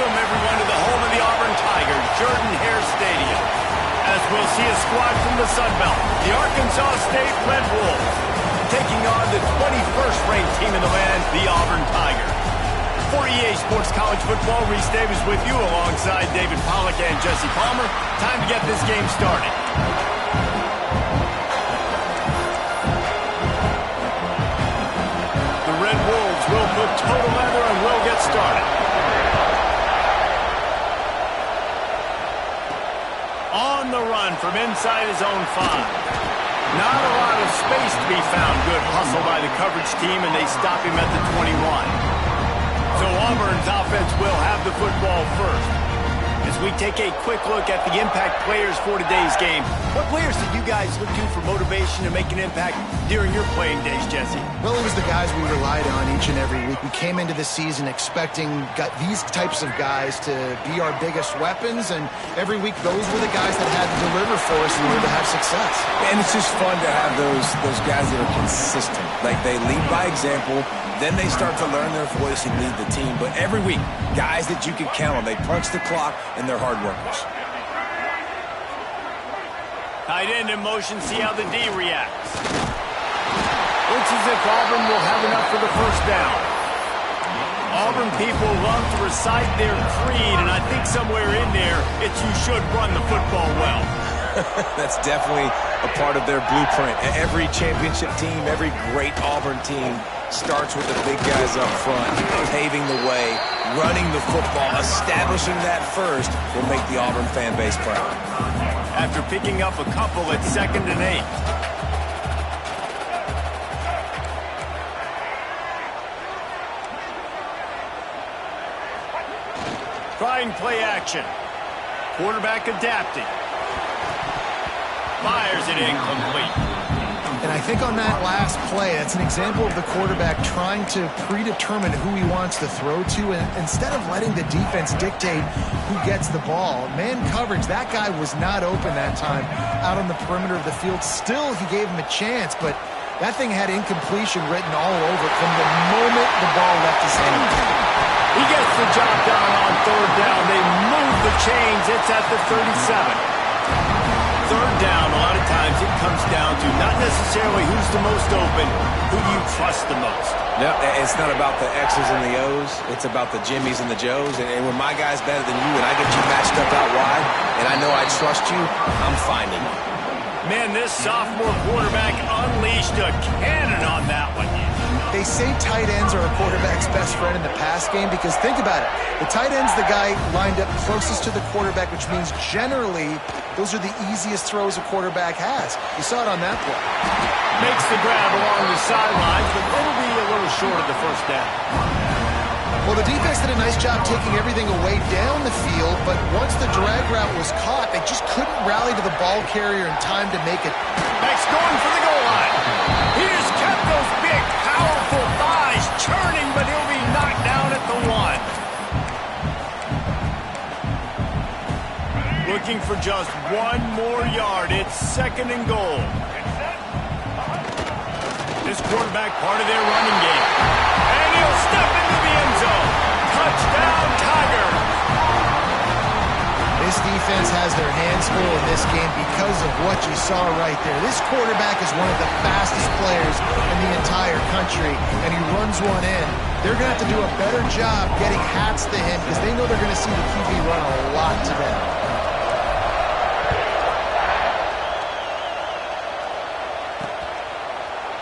Welcome, everyone, to the home of the Auburn Tigers, Jordan-Hare Stadium. As we'll see a squad from the Sun Belt, the Arkansas State Red Wolves, taking on the 21st ranked team in the land, the Auburn Tigers. For EA Sports College Football, Reese Davis with you alongside David Pollack and Jesse Palmer. Time to get this game started. The Red Wolves will put total leather and will get started. On the run from inside his own 5. Not a lot of space to be found. Good hustle by the coverage team, and they stop him at the 21. So Auburn's offense will have the football first. As we take a quick look at the impact players for today's game, what players did you guys look to for motivation to make an impact during your playing days, Jesse? Well, it was the guys we relied on each and every week. We came into the season expecting these types of guys to be our biggest weapons, and every week those were the guys that had to deliver for us in order to have success. And it's just fun to have those guys that are consistent. Like, they lead by example, then they start to learn their voice and lead the team. But every week, guys that you can count on, they punch the clock, and they're hard workers. Tight end in motion, see how the D reacts. Looks as if Auburn will have enough for the first down. Auburn people love to recite their creed, and I think somewhere in there, it's you should run the football well. That's definitely a part of their blueprint. Every championship team, every great Auburn team starts with the big guys up front, paving the way, running the football, establishing that first will make the Auburn fan base proud. After picking up a couple at 2nd and 8. Trying play action. Quarterback adapting. Fires it incomplete. And I think on that last play, that's an example of the quarterback trying to predetermine who he wants to throw to, and instead of letting the defense dictate who gets the ball. Man coverage, that guy was not open that time out on the perimeter of the field. Still, he gave him a chance, but that thing had incompletion written all over it from the moment the ball left his hand. He gets the job done on 3rd down. They move the chains. It's at the 37. 3rd down, a lot of times it comes down to not necessarily who's the most open, who do you trust the most? No, it's not about the X's and the O's. It's about the Jimmies and the Joes. And when my guy's better than you and I get you matched up out wide and I know I trust you, I'm finding you. Man, this sophomore quarterback unleashed a cannon on that one. They say tight ends are a quarterback's best friend in the pass game because think about it. The tight end's the guy lined up closest to the quarterback, which means generally those are the easiest throws a quarterback has. You saw it on that play. Makes the grab along the sidelines, but it'll be a little short of the first down. Well, the defense did a nice job taking everything away down the field, but once the drag route was caught, they just couldn't rally to the ball carrier in time to make it. Max going for the goal line. He just kept those big, powerful thighs churning, but he'll be knocked down at the 1. Looking for just 1 more yard. It's 2nd and goal. This quarterback part of their running game. And he'll step into the end zone. Touchdown, Tigers. This defense has their hands full in this game because of what you saw right there. This quarterback is one of the fastest players in the entire country, and he runs one in. They're going to have to do a better job getting hats to him because they know they're going to see the QB run a lot today.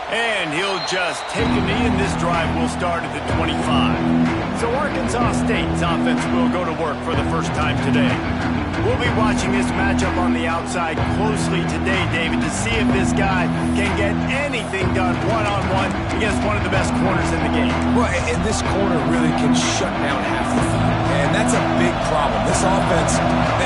And he'll just take a knee, and this drive will start at the 25. So Arkansas State's offense will go to work for the first time today. We'll be watching this matchup on the outside closely today, David, to see if this guy can get anything done one-on-one against one of the best corners in the game. Well, and this corner really can shut down half the field. And that's a big problem. This offense,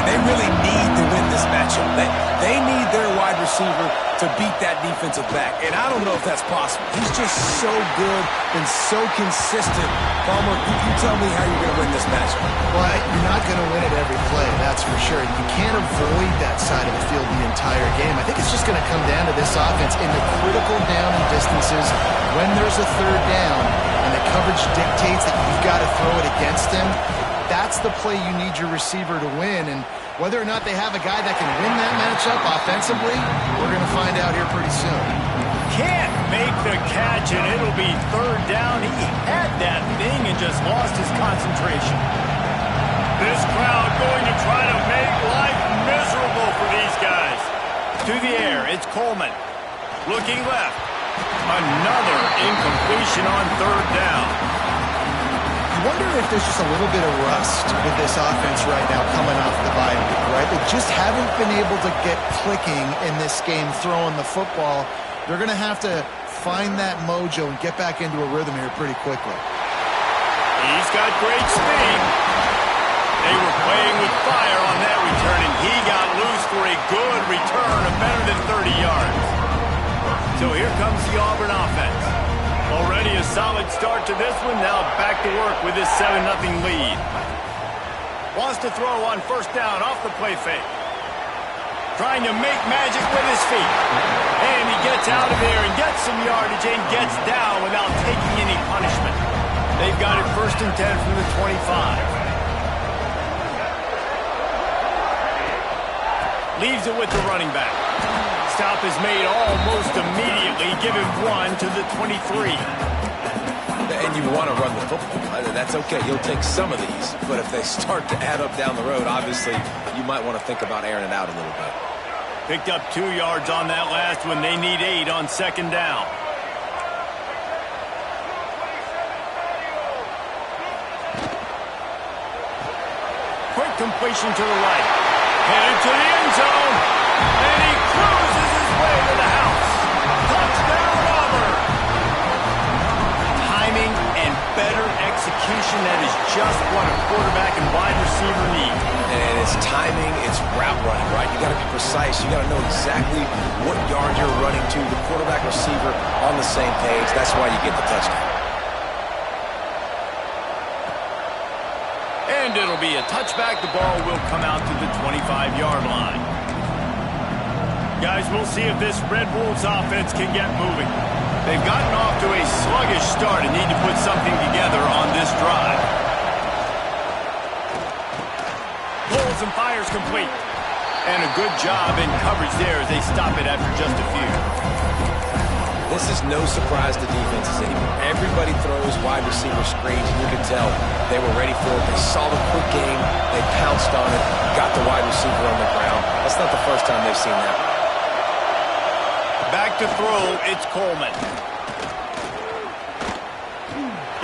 they really need to win this matchup. They need their wide receiver to beat that defensive back. And I don't know if that's possible. He's just so good and so consistent. Palmer, you tell me how you're going to win this matchup. Well, you're not going to win it every play, that's for sure. You can't avoid that side of the field the entire game. I think it's just going to come down to this offense in the critical down and distances when there's a 3rd down and the coverage dictates that you've got to throw it against him. that's the play you need your receiver to win. And whether or not they have a guy that can win that matchup offensively, we're going to find out here pretty soon. Can't make the catch, and it'll be third down. He had that thing and just lost his concentration. This crowd going to try to make life miserable for these guys. To the air, it's Coleman. Looking left. Another incompletion on third down. I wonder if there's just a little bit of rust with this offense right now coming off the bye week, right? They just haven't been able to get clicking in this game throwing the football. They're going to have to find that mojo and get back into a rhythm here pretty quickly. He's got great speed. They were playing with fire on that return, and he got loose for a good return of better than 30 yards. So here comes the Auburn offense. Already a solid start to this one. Now back to work with this 7-0 lead. Wants to throw on first down off the play fake. Trying to make magic with his feet. And he gets out of there and gets some yardage and gets down without taking any punishment. They've got it 1st and 10 from the 25. Leaves it with the running back. Stop is made almost immediately. Give him 1 to the 23. And you want to run the football. That's okay. You'll take some of these. But if they start to add up down the road, obviously you might want to think about airing it out a little bit. Picked up 2 yards on that last one. They need 8 on 2nd down. Quick completion to the right. Headed to the end zone. And he cruises his way to the house. Touchdown, Auburn. Timing and better execution. That is just what a quarterback and wide receiver need. And it's timing, it's route running, right? You got to be precise. You got to know exactly what yard you're running to. The quarterback receiver on the same page. That's why you get the touchdown. And it'll be a touchback. The ball will come out to the 25-yard line. Guys, we'll see if this Red Wolves offense can get moving. They've gotten off to a sluggish start and need to put something together on this drive. Pulls and fires complete. And a good job in coverage there as they stop it after just a few. This is no surprise to defenses anymore. Everybody throws wide receiver screens, and you can tell they were ready for it. They saw the quick game. They pounced on it, got the wide receiver on the ground. That's not the first time they've seen that. Back to throw, it's Coleman.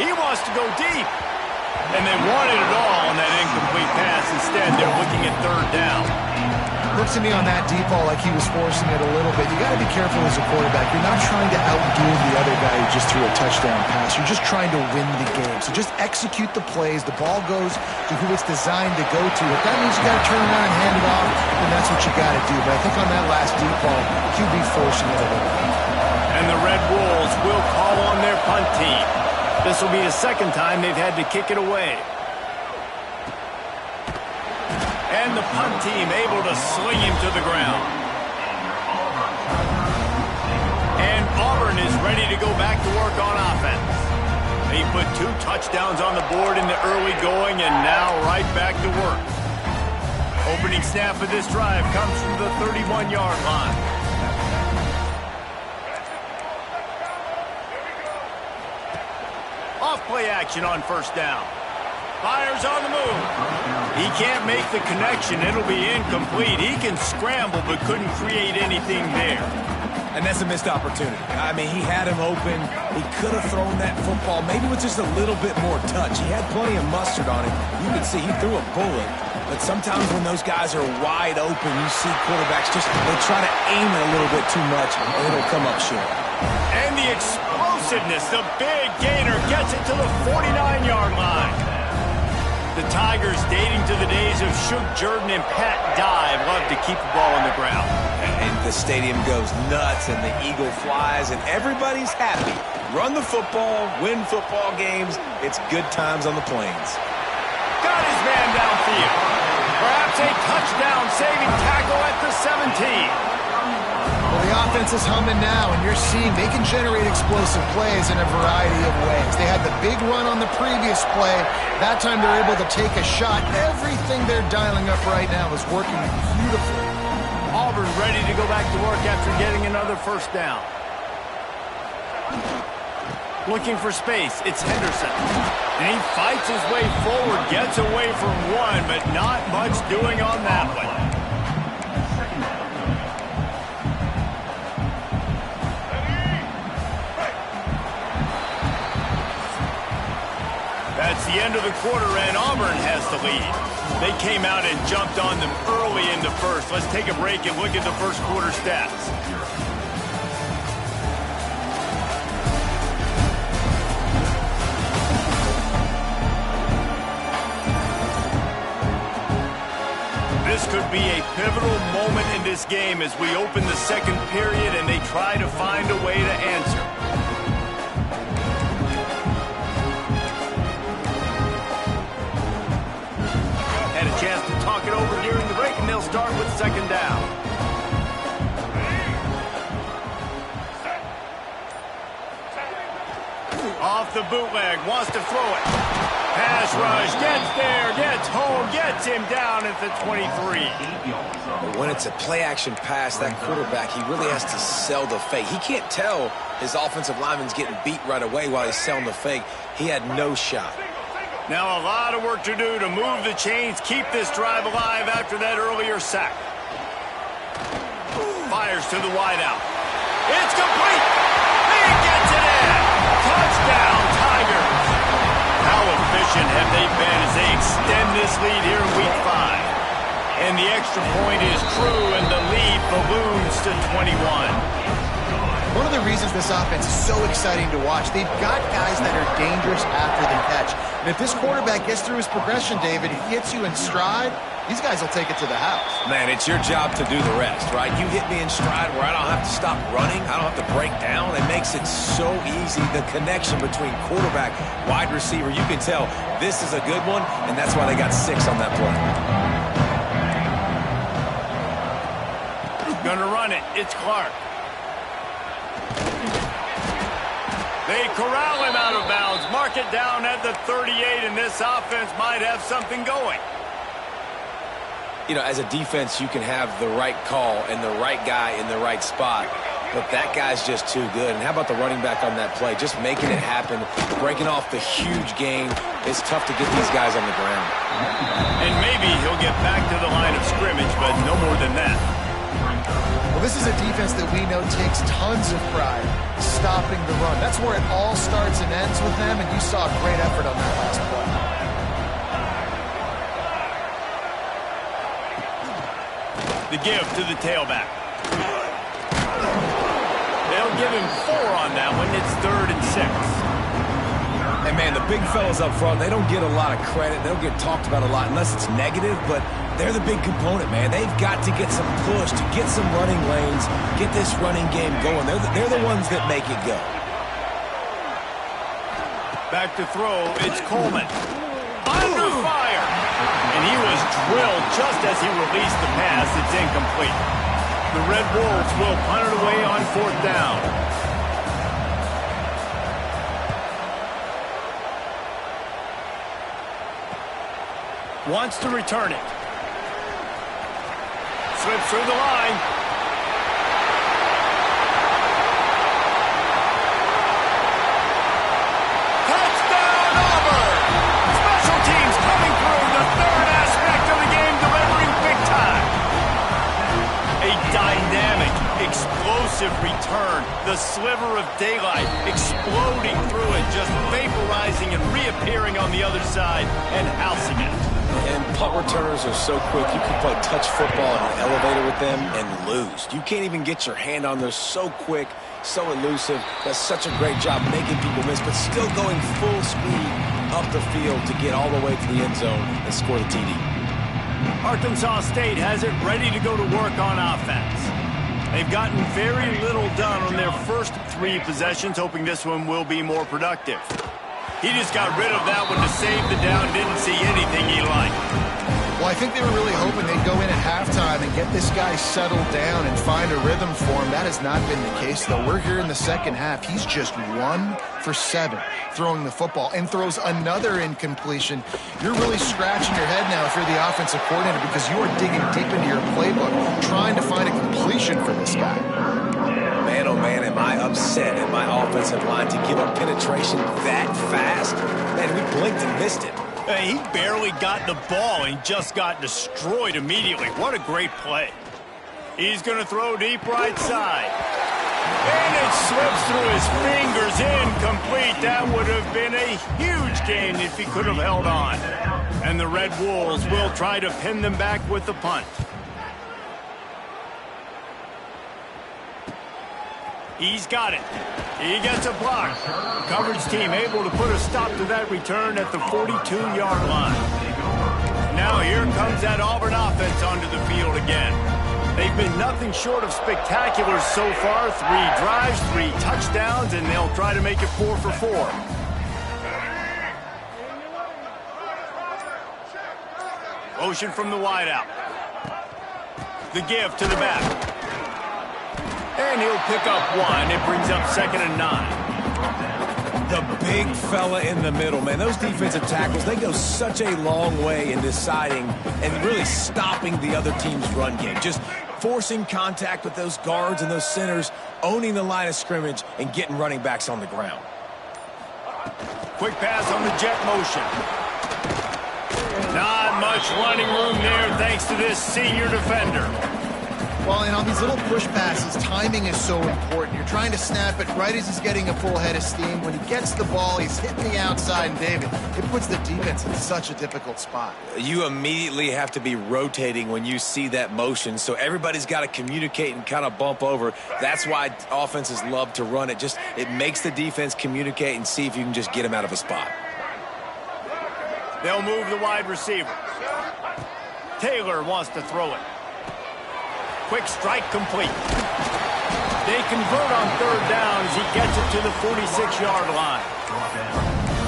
He wants to go deep. And they wanted it all on that incomplete pass. Instead, they're looking at 3rd down. Looks to me on that deep ball like he was forcing it a little bit. You got to be careful as a quarterback. You're not trying to outdo the other guy who just threw a touchdown pass. You're just trying to win the game. So just execute the plays. The ball goes to who it's designed to go to. If that means you got to turn around and hand it off, then that's what you got to do. But I think on that last deep ball, QB forcing it a little bit. And the Red Wolves will call on their punt team. This will be the 2nd time they've had to kick it away. And the punt team able to sling him to the ground. And Auburn is ready to go back to work on offense. They put 2 touchdowns on the board in the early going and now right back to work. Opening snap of this drive comes from the 31-yard line. Off play action on 1st down. Fires on the move. He can't make the connection. It'll be incomplete. He can scramble but couldn't create anything there. And that's a missed opportunity. I mean, he had him open. He could have thrown that football maybe with just a little bit more touch. He had plenty of mustard on it. You can see he threw a bullet. But sometimes when those guys are wide open, you see quarterbacks they try to aim it a little bit too much, and it'll come up short. And the explosiveness, the big gainer gets it to the 49-yard line. The Tigers, dating to the days of Shook Jordan and Pat Dye, love to keep the ball on the ground. And the stadium goes nuts, and the eagle flies, and everybody's happy. Run the football, win football games. It's good times on the plains. Got his man downfield. Perhaps a touchdown-saving tackle at the 17. Well, the offense is humming now, and you're seeing they can generate explosive plays in a variety of ways. They had the big run on the previous play. That time they're able to take a shot. Everything they're dialing up right now is working beautifully. Auburn ready to go back to work after getting another first down. Looking for space, it's Henderson. And he fights his way forward, gets away from one, but not much doing on that one. That's the end of the quarter, and Auburn has the lead. They came out and jumped on them early in the first. Let's take a break and look at the first quarter stats. This could be a pivotal moment in this game as we open the second period and they try to find a way to answer. Had a chance to talk it over during the break, and they'll start with second down. Off the bootleg, wants to throw it. Pass rush, gets there, gets home, gets him down at the 23. When it's a play-action pass, that quarterback, he really has to sell the fake. He can't tell his offensive lineman's getting beat right away while he's selling the fake. He had no shot. Now a lot of work to do to move the chains, keep this drive alive after that earlier sack. Fires to the wideout. It's complete. He gets it in. Touchdown, Tigers. How efficient have they been as they extend this lead here in Week 5? And the extra point is true, and the lead balloons to 21. One of the reasons this offense is so exciting to watch, they've got guys that are dangerous after the catch. And if this quarterback gets through his progression, David, he hits you in stride, these guys will take it to the house. Man, it's your job to do the rest, right? You hit me in stride where I don't have to stop running. I don't have to break down. It makes it so easy. The connection between quarterback, wide receiver, you can tell this is a good one, and that's why they got 6 on that play. Gonna run it. It's Clark. They corral him out of bounds, mark it down at the 38, and this offense might have something going. You know, as a defense, you can have the right call and the right guy in the right spot, but that guy's just too good. And how about the running back on that play? Just making it happen, breaking off the huge gain. It's tough to get these guys on the ground. And maybe he'll get back to the line of scrimmage, but no more than that. Well, this is a defense that we know takes tons of pride stopping the run. That's where it all starts and ends with them, and you saw a great effort on that last play. The give to the tailback. They'll give him 4 on that one. It's 3rd and 6. And, man, the big fellas up front, they don't get a lot of credit. They don't get talked about a lot unless it's negative, but they're the big component, man. They've got to get some push, to get some running lanes, get this running game going. They're the ones that make it go. Back to throw, it's Coleman. Under fire! And he was drilled just as he released the pass. It's incomplete. The Red Wolves will punt it away on 4th down. Wants to return it. Slips through the line. Touchdown, Auburn! Special teams coming through, the 3rd aspect of the game, delivering big time. A dynamic, explosive return. The sliver of daylight exploding through it, just vaporizing and reappearing on the other side and housing it. And punt returners are so quick, you can play touch football in an elevator with them and lose. You can't even get your hand on them. So quick, so elusive. Does such a great job making people miss, but still going full speed up the field to get all the way to the end zone and score the TD. Arkansas State has it ready to go to work on offense. They've gotten very little done on their first 3 possessions, hoping this one will be more productive. He just got rid of that one to save the down, didn't see anything he liked. Well, I think they were really hoping they'd go in at halftime and get this guy settled down and find a rhythm for him. That has not been the case, though. We're here in the second half. He's just 1 for 7 throwing the football and throws another incompletion. You're really scratching your head now if you're the offensive coordinator because you are digging deep into your playbook trying to find a completion for this guy. Man, oh man, am I upset at my offensive line to give up penetration that fast? Man, we blinked and missed it. Hey, he barely got the ball and just got destroyed immediately. What a great play. He's going to throw deep right side. And it slips through his fingers, incomplete. That would have been a huge gain if he could have held on. And the Red Wolves will try to pin them back with the punt. He's got it. He gets a block. Coverage team able to put a stop to that return at the 42-yard line. Now here comes that Auburn offense onto the field again. They've been nothing short of spectacular so far. 3 drives, 3 touchdowns, and they'll try to make it 4 for 4. Motion from the wideout. The give to the back. And he'll pick up 1. It brings up 2nd and 9. The big fella in the middle, man. Those defensive tackles, they go such a long way in deciding and really stopping the other team's run game. Just forcing contact with those guards and those centers, owning the line of scrimmage, and getting running backs on the ground. Quick pass on the jet motion. Not much running room there thanks to this senior defender. Well, and on these little push passes, timing is so important. You're trying to snap it right as he's getting a full head of steam. When he gets the ball, he's hitting the outside, and David, it puts the defense in such a difficult spot. You immediately have to be rotating when you see that motion, so everybody's got to communicate and kind of bump over. That's why offenses love to run it. It makes the defense communicate and see if you can just get him out of a spot. They'll move the wide receiver. Taylor wants to throw it. Quick strike complete. They convert on 3rd down as he gets it to the 46-yard line.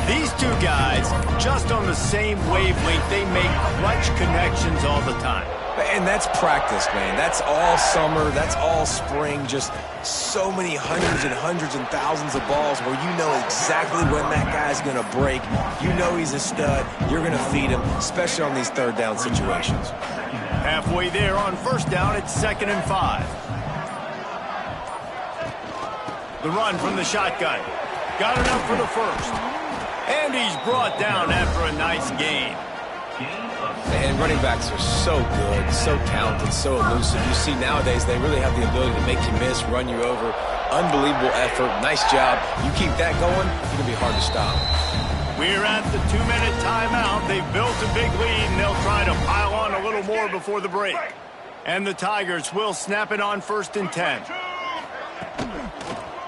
These two guys, just on the same wavelength, they make clutch connections all the time. And that's practice, man. That's all summer. That's all spring. Just so many hundreds and thousands of balls where you know exactly when that guy's going to break. You know he's a stud. You're going to feed him, especially on these 3rd down situations. Halfway there on 1st down, it's 2nd and 5. The run from the shotgun. Got enough for the 1st. And he's brought down after a nice gain. And running backs are so good, so talented, so elusive. You see nowadays they really have the ability to make you miss, run you over. Unbelievable effort. Nice job. You keep that going, it's going to be hard to stop. We're at the 2-minute timeout. They've built a big lead, and they'll try to pile on a little more before the break. And the Tigers will snap it on 1st and 10.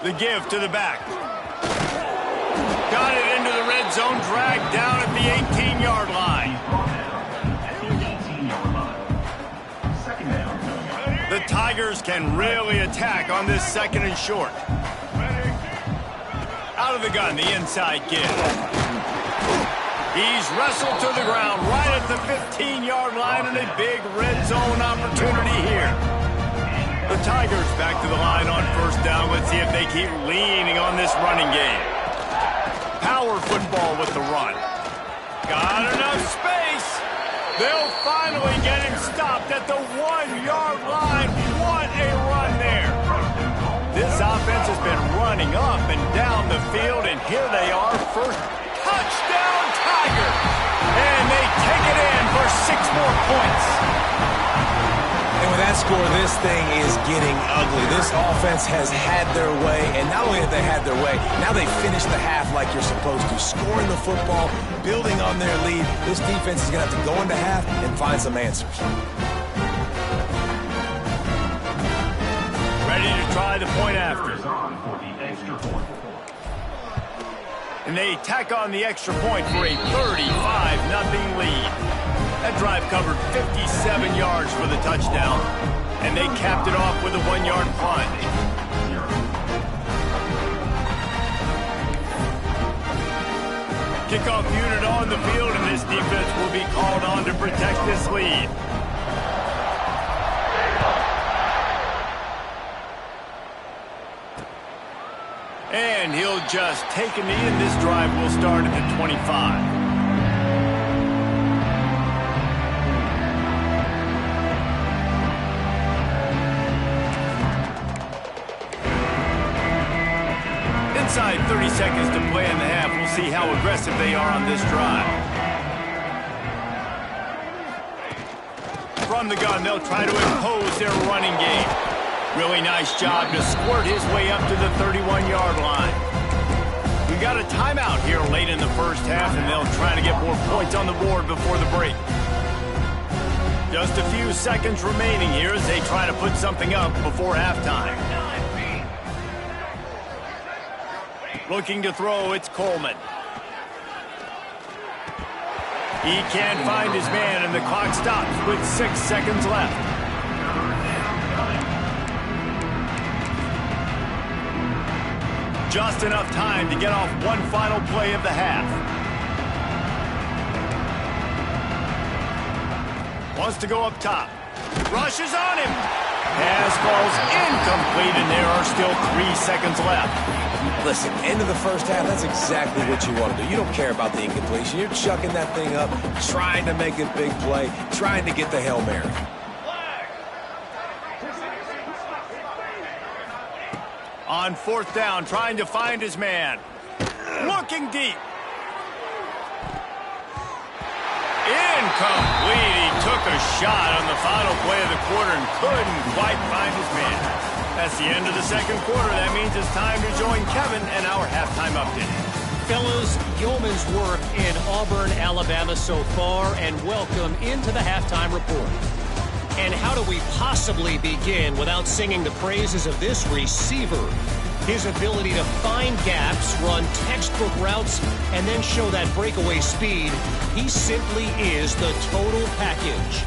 The give to the back. Got it into the red zone, dragged down at the 18-yard line. The Tigers can really attack on this 2nd and short. Out of the gun, the inside give. He's wrestled to the ground right at the 15-yard line and a big red zone opportunity here. The Tigers back to the line on 1st down. Let's see if they keep leaning on this running game. Power football with the run. Got enough space. They'll finally get him stopped at the 1-yard line. What a run there. This offense has been running up and down the field, and here they are, 1st touchdown Tigers. And they take it in for 6 more points. And with that score, this thing is getting ugly. This offense has had their way, and not only have they had their way, now they finish the half like you're supposed to, scoring the football, building on their lead. This defense is going to have to go into half and find some answers. Ready to try the point after. And they tack on the extra point for a 35-0 lead. That drive covered 57 yards for the touchdown, and they capped it off with a 1-yard punt. Kickoff unit on the field, and this defense will be called on to protect this lead. And he'll just take a knee, and this drive will start at the 25. Inside 30 seconds to play in the half. We'll see how aggressive they are on this drive. From the gun, they'll try to impose their running game. Really nice job to squirt his way up to the 31-yard line. We got a timeout here late in the first half, and they'll try to get more points on the board before the break. Just a few seconds remaining here as they try to put something up before halftime. Looking to throw, it's Coleman. He can't find his man, and the clock stops with 6 seconds left. Just enough time to get off one final play of the half. Wants to go up top. Rushes on him. Pass falls incomplete, and there are still 3 seconds left. Listen, end of the first half, that's exactly what you want to do. You don't care about the incompletion. You're chucking that thing up, trying to make a big play, trying to get the Hail Mary. On fourth down, trying to find his man. Looking deep. Incomplete. He took a shot on the final play of the quarter and couldn't quite find his man. That's the end of the second quarter. That means it's time to join Kevin and our halftime update. Fellas, yeoman's work in Auburn, Alabama so far, and welcome into the halftime report. And how do we possibly begin without singing the praises of this receiver? His ability to find gaps, run textbook routes, and then show that breakaway speed. He simply is the total package.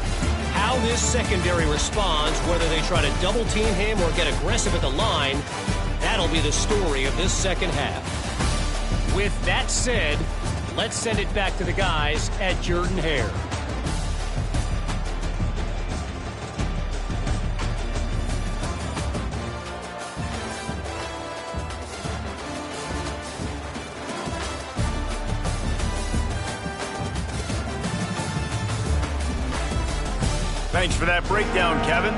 How this secondary responds, whether they try to double team him or get aggressive at the line, that'll be the story of this second half. With that said, let's send it back to the guys at Jordan-Hare. Thanks for that breakdown, Kevin.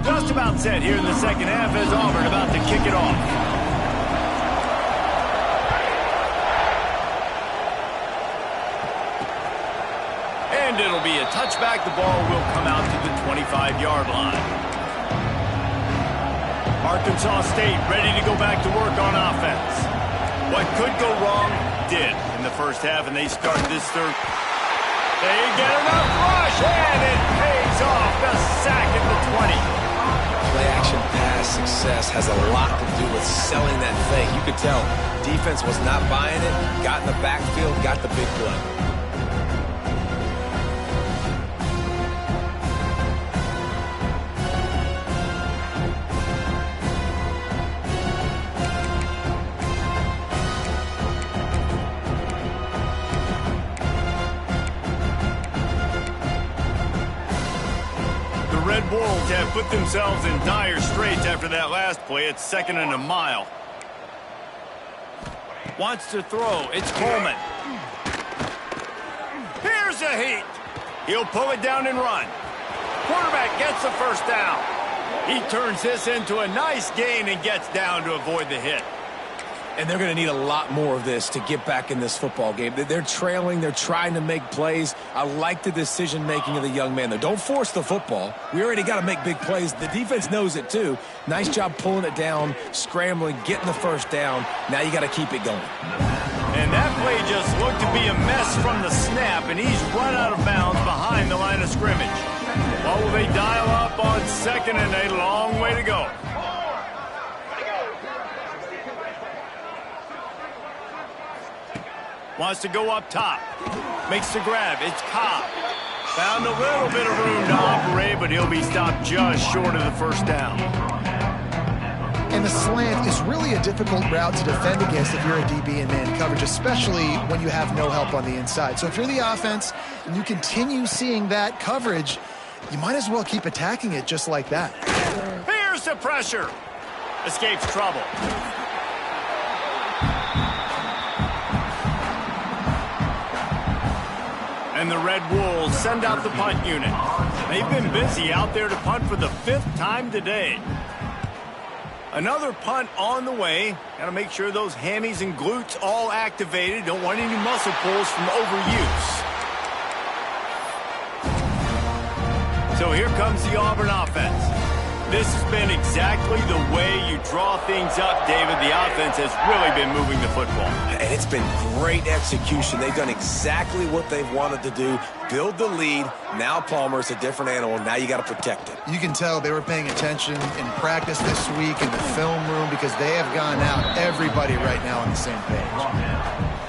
Just about set here in the second half as Auburn about to kick it off. And it'll be a touchback. The ball will come out to the 25-yard line. Arkansas State ready to go back to work on offense. What could go wrong did in the first half, and they start this third. They get enough rush, and it pays off. The sack at the 20. Play-action pass success has a lot to do with selling that thing. You could tell defense was not buying it, got in the backfield, got the big play. Wolves have put themselves in dire straits after that last play. It's 2nd and a mile. Wants to throw. It's Coleman. Here's a heat. He'll pull it down and run. Quarterback gets the first down. He turns this into a nice gain and gets down to avoid the hit. And they're going to need a lot more of this to get back in this football game. They're trailing. They're trying to make plays. I like the decision-making of the young man, though. Don't force the football. We already got to make big plays. The defense knows it, too. Nice job pulling it down, scrambling, getting the first down. Now you got to keep it going. And that play just looked to be a mess from the snap, and he's run out of bounds behind the line of scrimmage. What will they dial up on 2nd and a long way to go? Wants to go up top. Makes the grab. It's Cobb. Found a little bit of room to operate, but he'll be stopped just short of the first down. And the slant is really a difficult route to defend against if you're a DB in man coverage, especially when you have no help on the inside. So if you're the offense and you continue seeing that coverage, you might as well keep attacking it just like that. Here's the pressure. Escapes trouble. And the Red Wolves send out the punt unit. They've been busy out there to punt for the 5th time today. Another punt on the way. Got to make sure those hammies and glutes all activated. Don't want any muscle pulls from overuse. So here comes the Auburn offense. This has been exactly the way you draw things up, David. The offense has really been moving the football. And it's been great execution. They've done exactly what they've wanted to do. Build the lead. Now Palmer's a different animal. Now you got to protect it. You can tell they were paying attention in practice this week in the film room because they have gone out, everybody right now on the same page.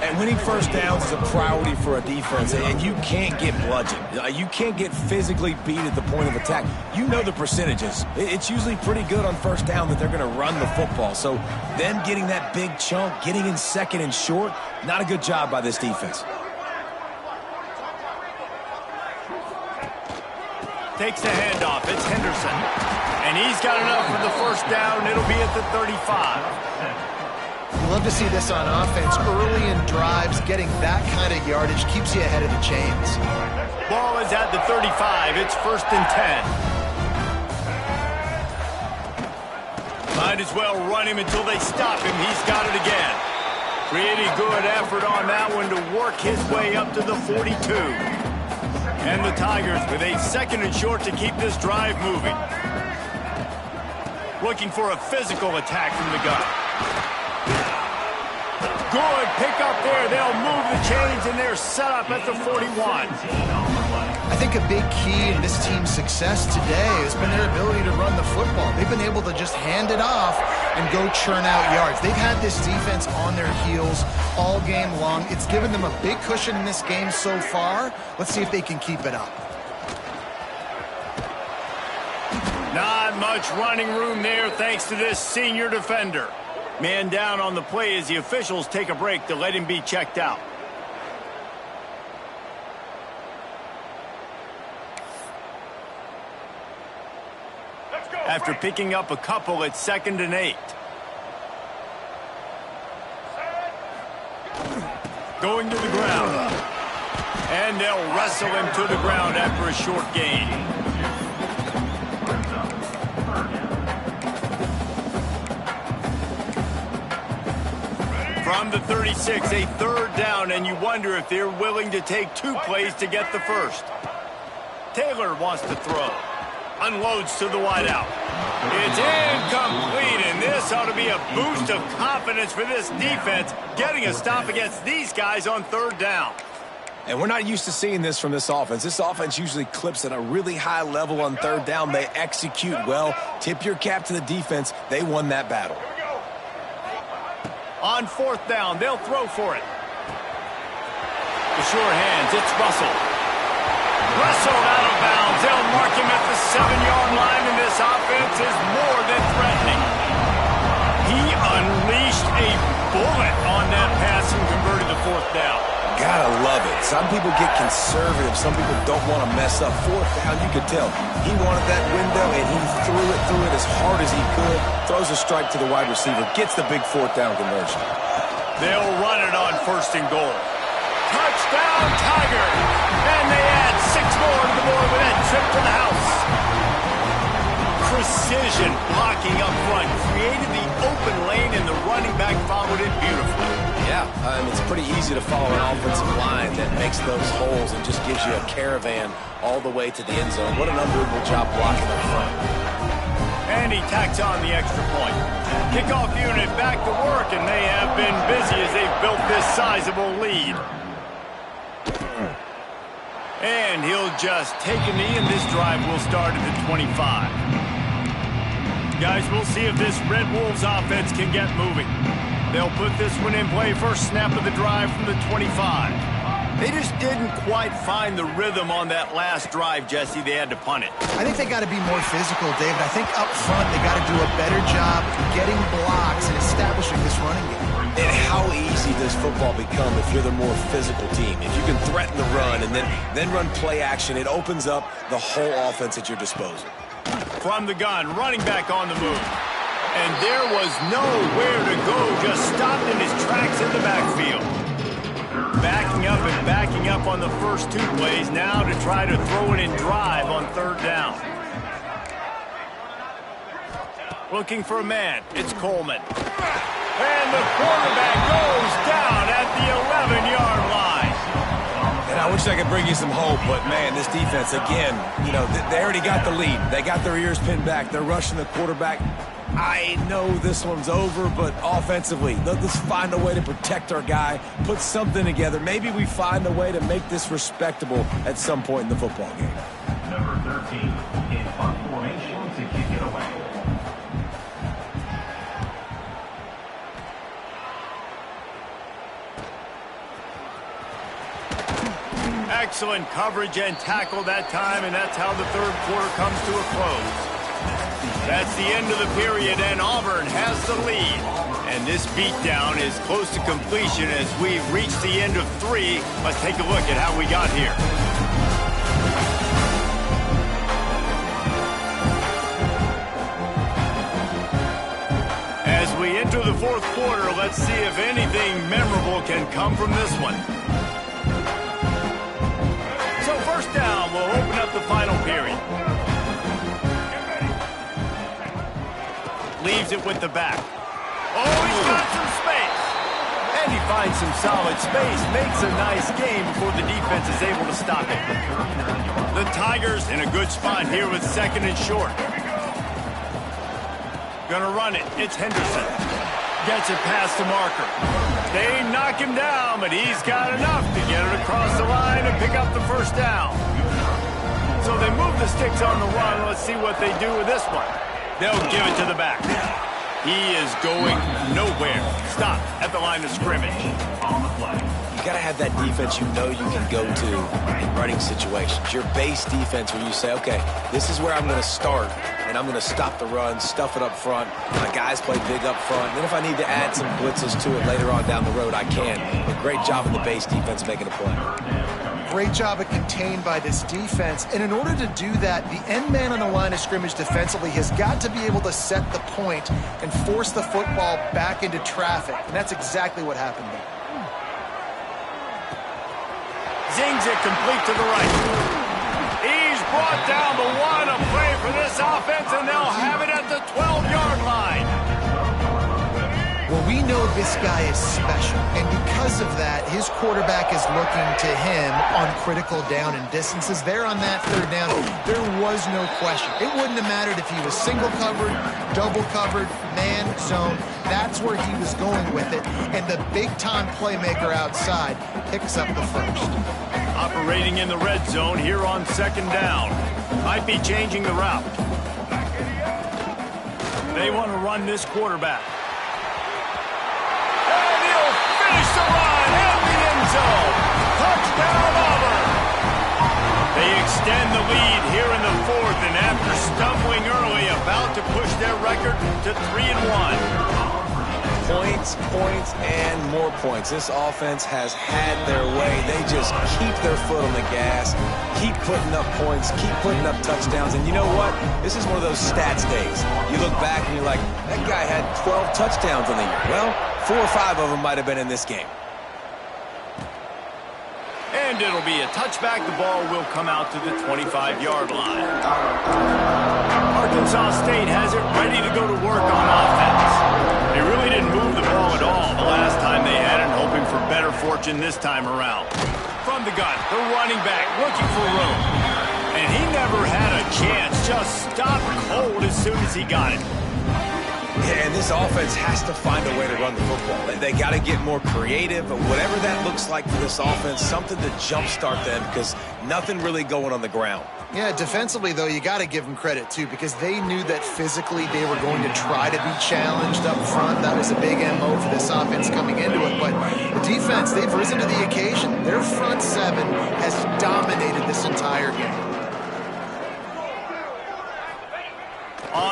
And winning first downs is a priority for a defense, and you can't get bludgeoned. You can't get physically beat at the point of attack. You know the percentages. It's usually pretty good on first down that they're going to run the football. So them getting that big chunk, getting in second and short, not a good job by this defense. Takes the handoff. It's Henderson. And he's got enough for the first down. It'll be at the 35. You love to see this on offense. Early in drives, getting that kind of yardage keeps you ahead of the chains. Ball is at the 35. It's 1st and 10. Might as well run him until they stop him. He's got it again. Pretty good effort on that one to work his way up to the 42. And the Tigers with a 2nd and short to keep this drive moving. Looking for a physical attack from the gun. Good pick up there. They'll move the chains, and they're set up at the 41. I think a big key in this team's success today has been their ability to run the football. They've been able to just hand it off and go churn out yards. They've had this defense on their heels all game long. It's given them a big cushion in this game so far. Let's see if they can keep it up. Not much running room there thanks to this senior defender. Man down on the play as the officials take a break to let him be checked out. After picking up a couple, it's 2nd and 8. Going to the ground. And they'll wrestle him to the ground after a short gain. From the 36, a 3rd down, and you wonder if they're willing to take 2 plays to get the first. Taylor wants to throw. Unloads to the wideout. It's incomplete, and this ought to be a boost of confidence for this defense, getting a stop against these guys on 3rd down. And we're not used to seeing this from this offense. This offense usually clips at a really high level on 3rd down. They execute well. Tip your cap to the defense. They won that battle. On 4th down, they'll throw for it. The sure hands, it's Russell. Russell out of bounds. They'll mark him at the 7-yard line, and this offense is more than threatening. He unleashed a bullet on that pass and converted the 4th down. Gotta love it. Some people get conservative. Some people don't want to mess up. 4th down, you could tell. He wanted that window, and he threw it as hard as he could. Throws a strike to the wide receiver. Gets the big 4th down conversion. They'll run it on 1st and goal. Touchdown, Tiger! And they add 6 more to the board with that trip to the house. Precision blocking up front. Created the open lane, and the running back followed it beautifully. Yeah, it's pretty easy to follow an offensive line that makes those holes and just gives you a caravan all the way to the end zone. What an unbelievable job blocking up front. And he tacks on the extra point. Kickoff unit back to work, and they have been busy as they've built this sizable lead. And he'll just take a knee, and this drive will start at the 25. Guys, we'll see if this Red Wolves offense can get moving. They'll put this one in play. First snap of the drive from the 25. They just didn't quite find the rhythm on that last drive, Jesse. They had to punt it. I think they got to be more physical, David. I think up front they got to do a better job getting blocks and establishing this running game. And how easy does football become if you're the more physical team? If you can threaten the run and then run play action, it opens up the whole offense at your disposal. From the gun, running back on the move. And there was nowhere to go, just stopped in his tracks in the backfield. Backing up and backing up on the first 2 plays, now to try to throw it in drive on 3rd down. Looking for a man, it's Coleman. And the quarterback goes down at the 11-yard line. And I wish I could bring you some hope, but, man, this defense, again, you know, they already got the lead. They got their ears pinned back. They're rushing the quarterback. I know this one's over, but offensively, let's find a way to protect our guy, put something together. Maybe we find a way to make this respectable at some point in the football game. Number 13 in punt formation to kick it away. Excellent coverage and tackle that time, and that's how the 3rd quarter comes to a close. That's the end of the period, and Auburn has the lead. And this beatdown is close to completion as we've reached the end of 3. Let's take a look at how we got here. As we enter the 4th quarter, let's see if anything memorable can come from this one. So 1st down, we'll open up the final period. Leaves it with the back. Oh, he's got some space. And he finds some solid space. Makes a nice game before the defense is able to stop it. The Tigers in a good spot here with 2nd and short. Gonna run it. It's Henderson. Gets it past the marker. They knock him down, but he's got enough to get it across the line and pick up the 1st down. So they move the sticks on the run. Let's see what they do with this one. They'll give it to the back. He is going nowhere. Stop at the line of scrimmage. You got to have that defense you know you can go to in running situations. Your base defense where you say, okay, this is where I'm going to start, and I'm going to stop the run, stuff it up front. My guys play big up front. Then if I need to add some blitzes to it later on down the road, I can. But great job in the base defense making a play. Great job at contained by this defense. And in order to do that, the end man on the line of scrimmage defensively has got to be able to set the point and force the football back into traffic. And that's exactly what happened there. Zings it complete to the right. He's brought down the one. A play for this offense, and they'll have it at the 12-yard line. Well, we know this guy is special, and because of that, his quarterback is looking to him on critical down and distances. There on that 3rd down, there was no question. It wouldn't have mattered if he was single covered, double covered, man, zone. That's where he was going with it, and the big-time playmaker outside picks up the 1st. Operating in the red zone here on 2nd down. Might be changing the route. They want to run this quarterback. The run in the end zone. Touchdown, Auburn. They extend the lead here in the 4th, and after stumbling early, about to push their record to 3-1. Points, points, and more points. This offense has had their way. They just keep their foot on the gas, keep putting up points, keep putting up touchdowns. And you know what? This is one of those stats days. You look back and you're like, that guy had 12 touchdowns on the year. Well, 4 or 5 of them might have been in this game. And it'll be a touchback. The ball will come out to the 25-yard line. Arkansas State has it ready to go to work on offense. They really didn't move the ball at all the last time they had it, hoping for better fortune this time around. From the gun, the running back looking for room. And he never had a chance, just stopped cold as soon as he got it. Yeah, and this offense has to find a way to run the football. They got to get more creative, but whatever that looks like for this offense, something to jumpstart them because nothing really going on the ground. Yeah, defensively, though, you got to give them credit, too, because they knew that physically they were going to try to be challenged up front. That was a big MO for this offense coming into it. But the defense, they've risen to the occasion. Their front seven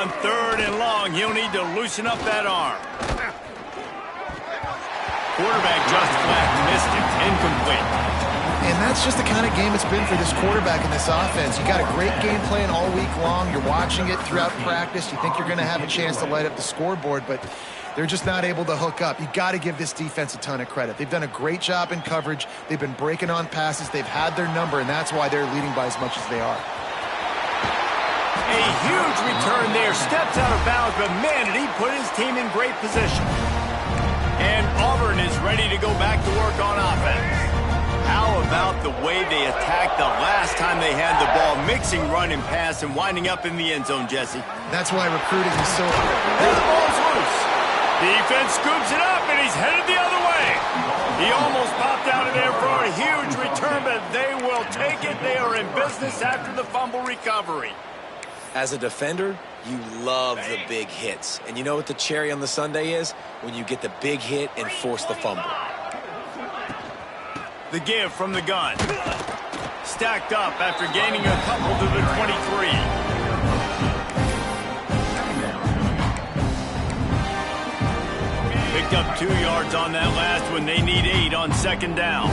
On 3rd and long, he'll need to loosen up that arm. Quarterback just flat missed it. Incomplete. And that's just the kind of game it's been for this quarterback in this offense. You got a great game plan all week long. You're watching it throughout practice. You think you're going to have a chance to light up the scoreboard, but they're just not able to hook up. You got to give this defense a ton of credit. They've done a great job in coverage. They've been breaking on passes. They've had their number, and that's why they're leading by as much as they are. A huge return there. Steps out of bounds, but man, did he put his team in great position. And Auburn is ready to go back to work on offense. How about the way they attacked the last time they had the ball, mixing run and pass and winding up in the end zone, Jesse? That's why recruiting is so And the ball's loose. Defense scoops it up, and he's headed the other way. He almost popped out of there for a huge return, but they will take it. They are in business after the fumble recovery. As a defender, you love the big hits. And you know what the cherry on the sundae is? When you get the big hit and force the fumble. The give from the gun. Stacked up after gaining a couple to the 23. Picked up 2 yards on that last one. They need 8 on 2nd down.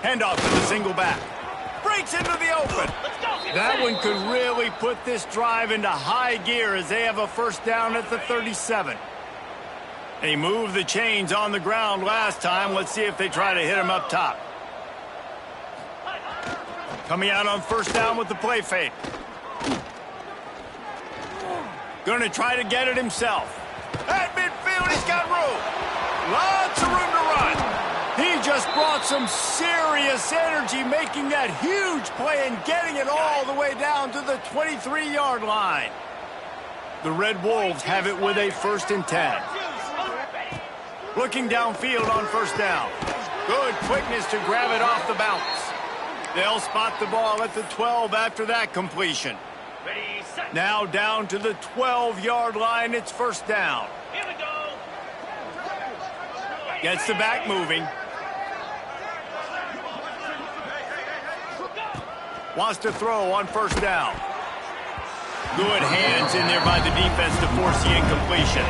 Handoff to the single back. Breaks into the open. That one could really put this drive into high gear as they have a 1st down at the 37. They moved the chains on the ground last time. Let's see if they try to hit him up top. Coming out on 1st down with the play fake. Going to try to get it himself. At midfield, he's got room. Lots of room to run. He just brought some serious energy, making that huge play and getting it all the way down to the 23-yard line. The Red Wolves have it with a 1st and 10. Looking downfield on 1st down. Good quickness to grab it off the bounce. They'll spot the ball at the 12 after that completion. Now down to the 12-yard line. It's 1st down. Gets the back moving. Wants to throw on 1st down. Good hands in there by the defense to force the incompletion.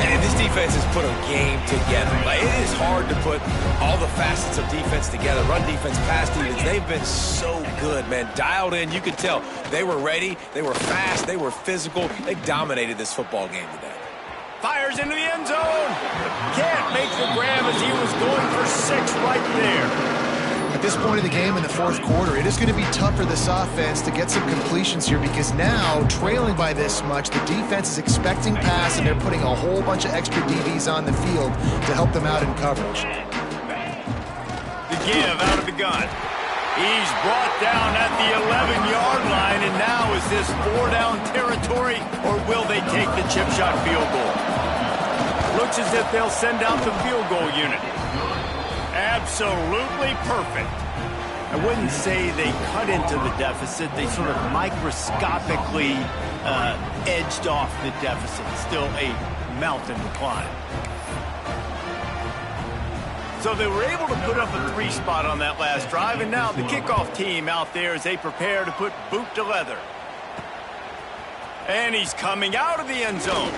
And this defense has put a game together. Like, it is hard to put all the facets of defense together. Run defense, pass defense. They've been so good, man. Dialed in. You could tell they were ready. They were fast. They were physical. They dominated this football game today. Fires into the end zone. Can't make the grab as he was going for 6 right there. At this point of the game in the 4th quarter, it is going to be tough for this offense to get some completions here because now, trailing by this much, the defense is expecting pass and they're putting a whole bunch of extra DBs on the field to help them out in coverage. The give out of the gun. He's brought down at the 11-yard line, and now is this 4-down territory, or will they take the chip shot field goal? Looks as if they'll send out the field goal unit. Absolutely perfect. I wouldn't say they cut into the deficit. They sort of microscopically edged off the deficit. Still a mountain to climb. So they were able to put up a 3 spot on that last drive, and now the kickoff team out there as they prepare to put boot to leather. And he's coming out of the end zone.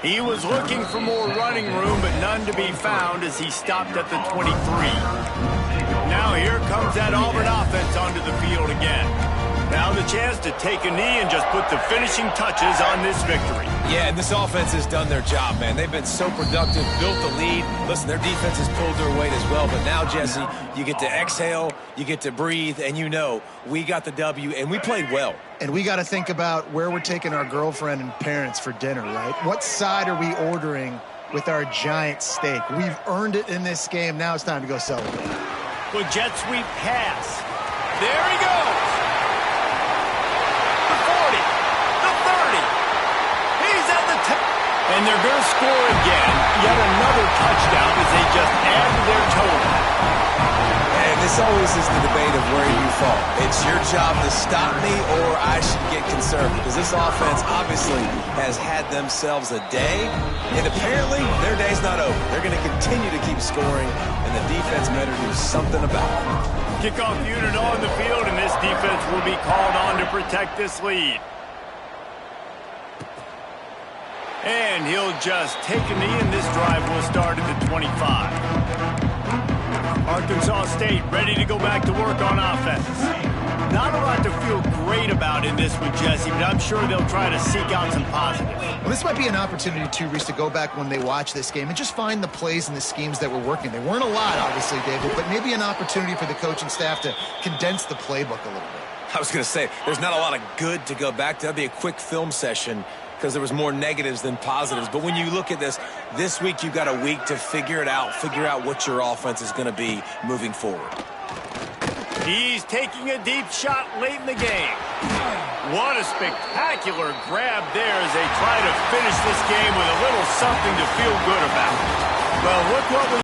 He was looking for more running room, but none to be found as he stopped at the 23. Now here comes that Auburn offense onto the field again. Now the chance to take a knee and just put the finishing touches on this victory. Yeah, and this offense has done their job, man. They've been so productive, built the lead. Listen, their defense has pulled their weight as well. But now, Jesse, you get to exhale, you get to breathe, and you know we got the W, and we played well. And we got to think about where we're taking our girlfriend and parents for dinner, right? What side are we ordering with our giant steak? We've earned it in this game. Now it's time to go celebrate. Well, jet sweep pass. There he goes. The 40. The 30. He's at the 10. And they're going to score again. Yet another touchdown as they just add to their total. And this always is the debate of where you fall. It's your job to stop me or I should get conservative. Because this offense obviously has had themselves a day. And apparently their day's not over. They're going to continue to keep scoring. And the defense better do something about it. Kickoff unit on the field, and this defense will be called on to protect this lead. And he'll just take a knee, and this drive will start at the 25. Arkansas State ready to go back to work on offense. Not a lot to feel great about in this one, Jesse, but I'm sure they'll try to seek out some positives. Well, this might be an opportunity, too, Reese, to go back when they watch this game and just find the plays and the schemes that were working. They weren't a lot, obviously, David, but maybe an opportunity for the coaching staff to condense the playbook a little bit. I was going to say, there's not a lot of good to go back to. That'd be a quick film session because there was more negatives than positives. But when you look at this week you've got a week to figure it out, figure out what your offense is going to be moving forward. He's taking a deep shot late in the game. What a spectacular grab there as they try to finish this game with a little something to feel good about. Well, look what we